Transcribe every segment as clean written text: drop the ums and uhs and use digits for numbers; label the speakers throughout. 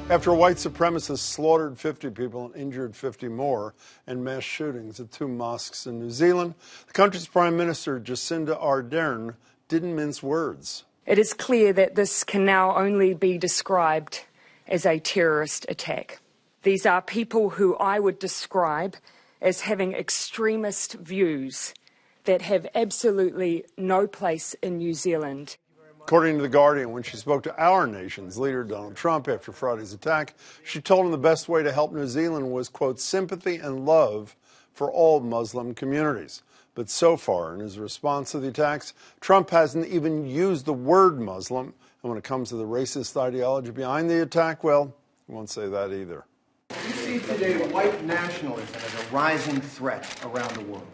Speaker 1: After white supremacists slaughtered 50 people and injured 50 more in mass shootings at 2 mosques in New Zealand, the country's Prime Minister, Jacinda Ardern, didn't mince words.
Speaker 2: It is clear that this can now only be described as a terrorist attack. These are people who I would describe as having extremist views that have absolutely no place in New Zealand.
Speaker 1: According to The Guardian, when she spoke to our nation's leader, Donald Trump, after Friday's attack, she told him the best way to help New Zealand was, quote, sympathy and love for all Muslim communities. But so far, in his response to the attacks, Trump hasn't even used the word Muslim. And when it comes to the racist ideology behind the attack, well, he won't say that either.
Speaker 3: You see today white nationalism as a rising threat around the world.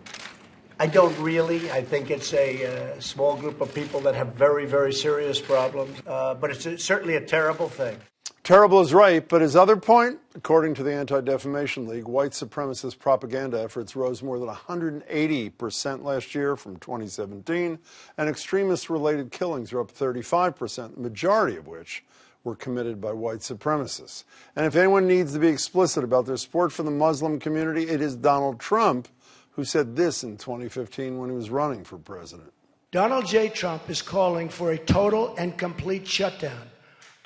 Speaker 4: I don't really. I think it's a small group of people that have very, very serious problems. But it's certainly a terrible thing.
Speaker 1: Terrible is right, but his other point, according to the Anti-Defamation League, white supremacist propaganda efforts rose more than 180% last year from 2017, and extremist-related killings are up 35%, the majority of which were committed by white supremacists. And if anyone needs to be explicit about their support for the Muslim community, it is Donald Trump, who said this in 2015 when he was running for president.
Speaker 4: Donald J. Trump is calling for a total and complete shutdown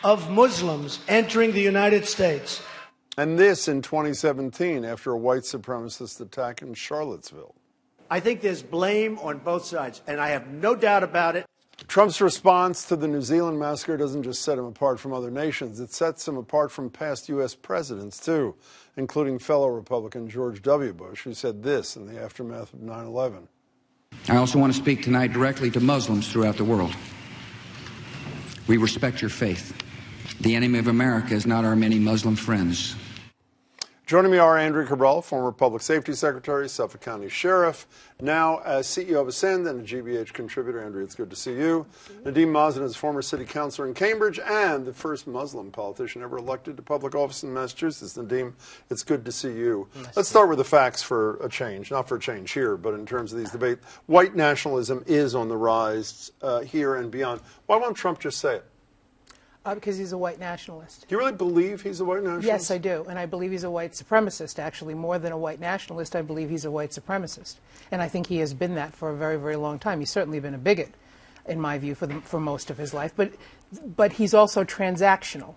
Speaker 4: of Muslims entering the United States.
Speaker 1: And this in 2017 after a white supremacist attack in Charlottesville.
Speaker 4: I think there's blame on both sides, and I have no doubt about it.
Speaker 1: Trump's response to the New Zealand massacre doesn't just set him apart from other nations, it sets him apart from past U.S. presidents, too, including fellow Republican George W. Bush, who said this in the aftermath of 9/11.
Speaker 5: I also want to speak tonight directly to Muslims throughout the world. We respect your faith. The enemy of America is not our many Muslim friends.
Speaker 1: Joining me are Andrea Cabral, former Public Safety Secretary, Suffolk County Sheriff, now as CEO of Ascend and a GBH contributor. Andrea, it's good to see you. Nadeem Mazen is former city councilor in Cambridge and the first Muslim politician ever elected to public office in Massachusetts. Nadeem, it's good to see you. Let's start with the facts for a change, not for a change here, but in terms of these debates. White nationalism is on the rise here and beyond. Why won't Trump just say it?
Speaker 6: Because he's a white nationalist.
Speaker 1: Do you really believe he's a white nationalist?
Speaker 6: Yes, I do. And I believe he's a white supremacist, actually. More than a white nationalist, I believe he's a white supremacist. And I think he has been that for a very, very long time. He's certainly been a bigot, in my view, for most of his life. But he's also transactional.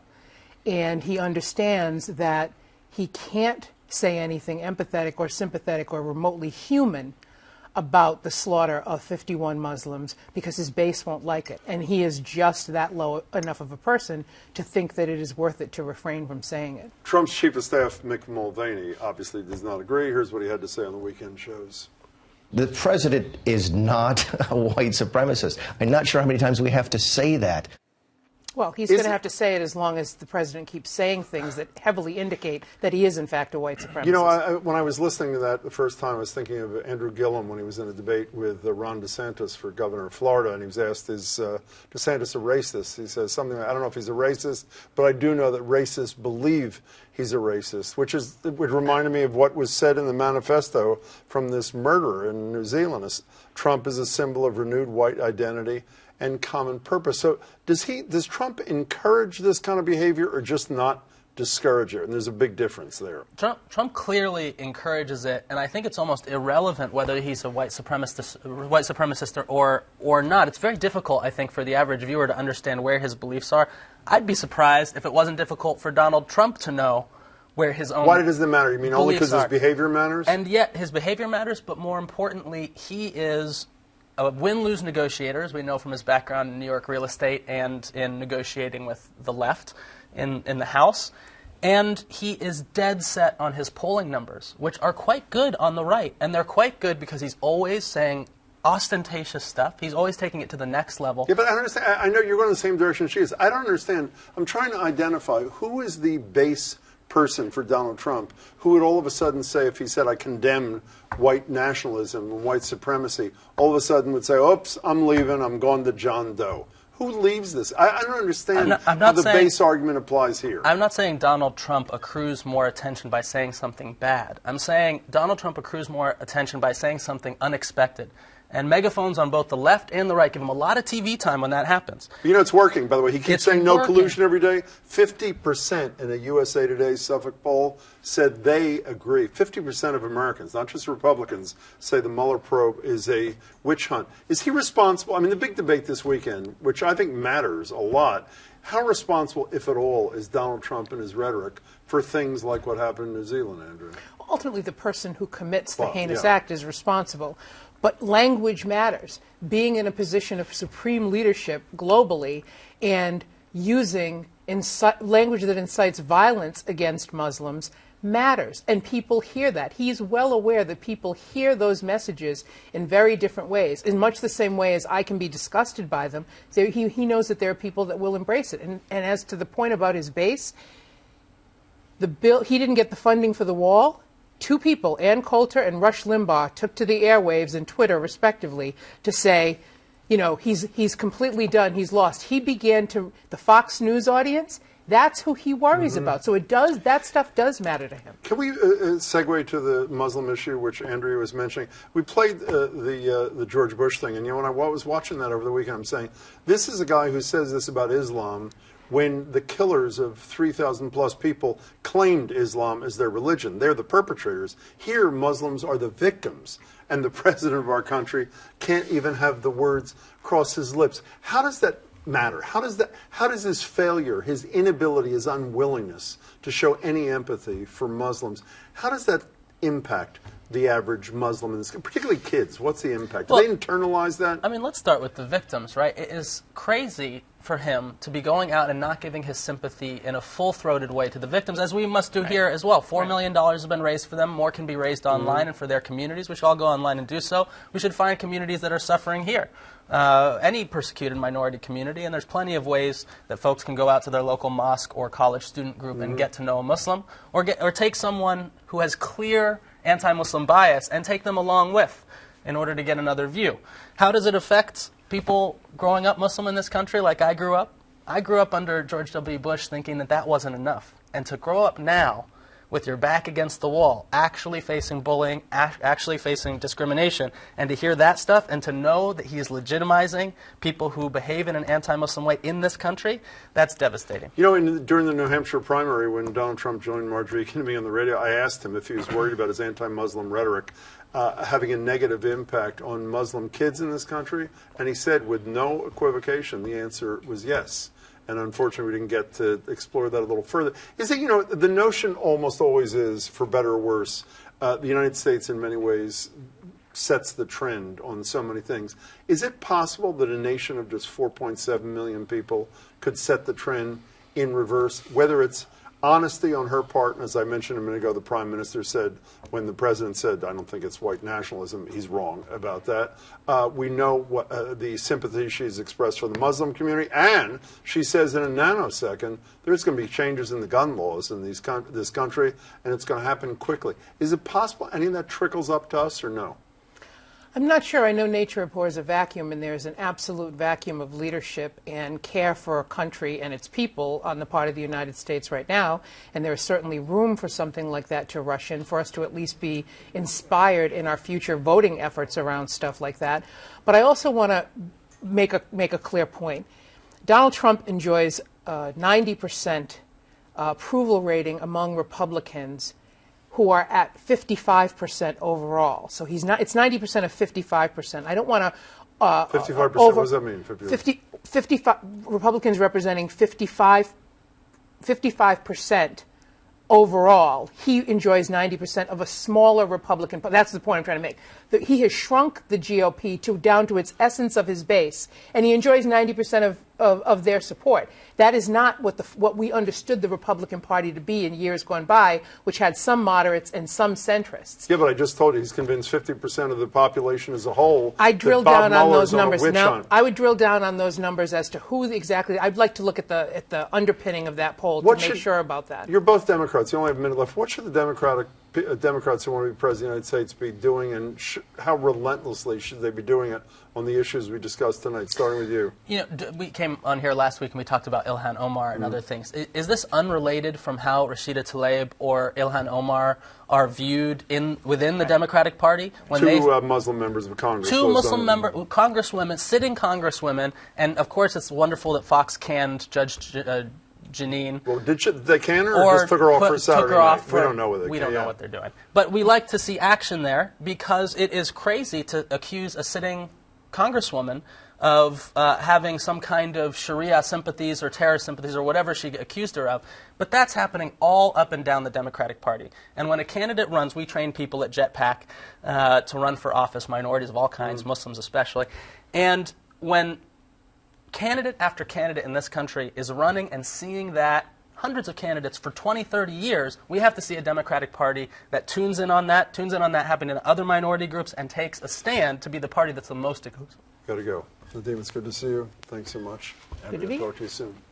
Speaker 6: And he understands that he can't say anything empathetic or sympathetic or remotely human about the slaughter of 51 Muslims because his base won't like it. And he is just that low enough of a person to think that it is worth it to refrain from saying it.
Speaker 1: Trump's chief of staff, Mick Mulvaney, obviously does not agree. Here's what he had to say on the weekend shows.
Speaker 7: The president is not a white supremacist. I'm not sure how many times we have to say that.
Speaker 6: Well, he's going to have to say it as long as the president keeps saying things that heavily indicate that he is, in fact, a white supremacist.
Speaker 1: You know, when I was listening to that the first time, I was thinking of Andrew Gillum when he was in a debate with Ron DeSantis for governor of Florida, and he was asked, is DeSantis a racist? He says something like, I don't know if he's a racist, but I do know that racists believe he's a racist, which reminded me of what was said in the manifesto from this murderer in New Zealand. Trump is a symbol of renewed white identity and common purpose. So does Trump encourage this kind of behavior or just not discourage it? And there's a big difference there.
Speaker 8: Trump clearly encourages it, and I think it's almost irrelevant whether he's a white supremacist or not. It's very difficult, I think, for the average viewer to understand where his beliefs are. I'd be surprised if it wasn't difficult for Donald Trump to know where his own
Speaker 1: Why does it matter? You mean only because his
Speaker 8: are.
Speaker 1: Behavior matters?
Speaker 8: And yet his behavior matters, but more importantly, he is a win-lose negotiator, as we know from his background in New York real estate and in negotiating with the left in the House. And he is dead set on his polling numbers, which are quite good on the right. And they're quite good because he's always saying ostentatious stuff. He's always taking it to the next level.
Speaker 1: Yeah, but I understand. I know you're going the same direction she is. I don't understand. I'm trying to identify who is the base person for Donald Trump who would all of a sudden say, if he said, I condemn white nationalism and white supremacy, all of a sudden would say, oops, I'm leaving, I'm going to John Doe. Who leaves this? I don't understand how the base argument applies here.
Speaker 8: I'm not saying Donald Trump accrues more attention by saying something bad. I'm saying Donald Trump accrues more attention by saying something unexpected. and megaphones on both the left and the right give him a lot of TV time when that happens.
Speaker 1: You know, it's working, by the way. He keeps
Speaker 8: It's
Speaker 1: saying no
Speaker 8: working.
Speaker 1: collusion every day. 50% in a USA Today Suffolk poll said they agree. 50% of Americans, not just Republicans, say the Mueller probe is a witch hunt. Is he responsible? I mean, the big debate this weekend, which I think matters a lot, how responsible, if at all, is Donald Trump and his rhetoric for things like what happened in New Zealand, Andrew?
Speaker 6: Ultimately, the person who commits the
Speaker 1: Well,
Speaker 6: heinous
Speaker 1: yeah.
Speaker 6: act is responsible. But language matters. Being in a position of supreme leadership globally and using language that incites violence against Muslims matters. And people hear that. He's well aware that people hear those messages in very different ways, in much the same way as I can be disgusted by them. So he knows that there are people that will embrace it. And as to the point about his base, the bill, he didn't get the funding for the wall. Two people, Ann Coulter and Rush Limbaugh, took to the airwaves and Twitter, respectively, to say, you know, he's completely done, he's lost. He began to, the Fox News audience, that's who he worries about. So that stuff does matter to him.
Speaker 1: Can we segue to the Muslim issue, which Andrea was mentioning? We played the George Bush thing, and you know, when I was watching that over the weekend, I'm saying, this is a guy who says this about Islam when the killers of 3,000 plus people claimed Islam as their religion. They're the perpetrators. Here, Muslims are the victims, and the president of our country can't even have the words cross his lips. How does that matter? How does his failure, his inability, his unwillingness to show any empathy for Muslims, how does that impact the average Muslim in this, particularly kids? What's the impact? Do
Speaker 8: Well,
Speaker 1: they internalize that?
Speaker 8: I mean, let's start with the victims, right? It is crazy for him to be going out and not giving his sympathy in a full-throated way to the victims, as we must do here as well. $4 million has been raised for them. More can be raised online and for their communities. We should all go online and do so. We should find communities that are suffering here. Any persecuted minority community, and there's plenty of ways that folks can go out to their local mosque or college student group and get to know a Muslim, or take someone who has clear anti-Muslim bias and take them along with in order to get another view. How does it affect people growing up Muslim in this country like I grew up? I grew up under George W. Bush thinking that that wasn't enough. And to grow up now with your back against the wall, actually facing bullying, actually facing discrimination, and to hear that stuff and to know that he's legitimizing people who behave in an anti-Muslim way in this country, that's devastating.
Speaker 1: You know, during the New Hampshire primary, when Donald Trump joined Marjorie Kennedy on the radio, I asked him if he was worried about his anti-Muslim rhetoric having a negative impact on Muslim kids in this country, and he said with no equivocation the answer was yes. And unfortunately, we didn't get to explore that a little further. Is that, you know, the notion almost always is, for better or worse, the United States in many ways sets the trend on so many things. Is it possible that a nation of just 4.7 million people could set the trend in reverse, whether it's honesty on her part, and as I mentioned a minute ago, the Prime Minister said, when the President said, I don't think it's white nationalism, he's wrong about that. We know what the sympathy she's expressed for the Muslim community, and she says in a nanosecond, there's going to be changes in the gun laws in this country, and it's going to happen quickly. Is it possible any of that trickles up to us, or no?
Speaker 6: I'm not sure. I know nature abhors a vacuum, and there's an absolute vacuum of leadership and care for a country and its people on the part of the United States right now, and there is certainly room for something like that to rush in, for us to at least be inspired in our future voting efforts around stuff like that. But I also want to make a clear point. Donald Trump enjoys 90% approval rating among Republicans who are at 55% overall. So he's not. It's 90% of 55%. I don't want to.
Speaker 1: 55%. What does that mean?
Speaker 6: 55 Republicans representing 55% overall. He enjoys 90% of a smaller Republican. That's the point I'm trying to make. He has shrunk the GOP down to its essence of his base, and he enjoys 90% of their support. That is not what we understood the Republican Party to be in years gone by, which had some moderates and some centrists.
Speaker 1: Yeah, but I just told you he's convinced 50% of the population as a whole.
Speaker 6: I drilled down on those numbers.
Speaker 1: Now,
Speaker 6: I would drill down on those numbers as to who exactly. I'd like to look at the underpinning of that poll to make sure about that.
Speaker 1: You're both Democrats. You only have a minute left. What should the Democratic Democrats who want to be president of the United States be doing, and how relentlessly should they be doing it on the issues we discussed tonight, starting with you?
Speaker 8: You know, we came on here last week and we talked about Ilhan Omar and other things. Is this unrelated from how Rashida Tlaib or Ilhan Omar are viewed within the Democratic Party? When
Speaker 1: two Muslim members of Congress.
Speaker 8: Two Muslim congresswomen, sitting congresswomen, and of course it's wonderful that Fox canned Judge Jeanine.
Speaker 1: Well, they can or just took her off for Saturday night? We don't know whether
Speaker 8: we don't know what they're doing. But we like to see action there because it is crazy to accuse a sitting congresswoman of having some kind of Sharia sympathies or terrorist sympathies or whatever she accused her of. But that's happening all up and down the Democratic Party. And when a candidate runs, we train people at Jetpack to run for office, minorities of all kinds, Muslims especially. And when candidate after candidate in this country is running and seeing that hundreds of candidates for 20, 30 years, we have to see a Democratic Party that tunes in on that happening in other minority groups, and takes a stand to be the party that's the most inclusive.
Speaker 1: Got to go. Nadeem, it's good to see you. Thanks so much.
Speaker 6: Good to be here.
Speaker 1: Talk to you soon.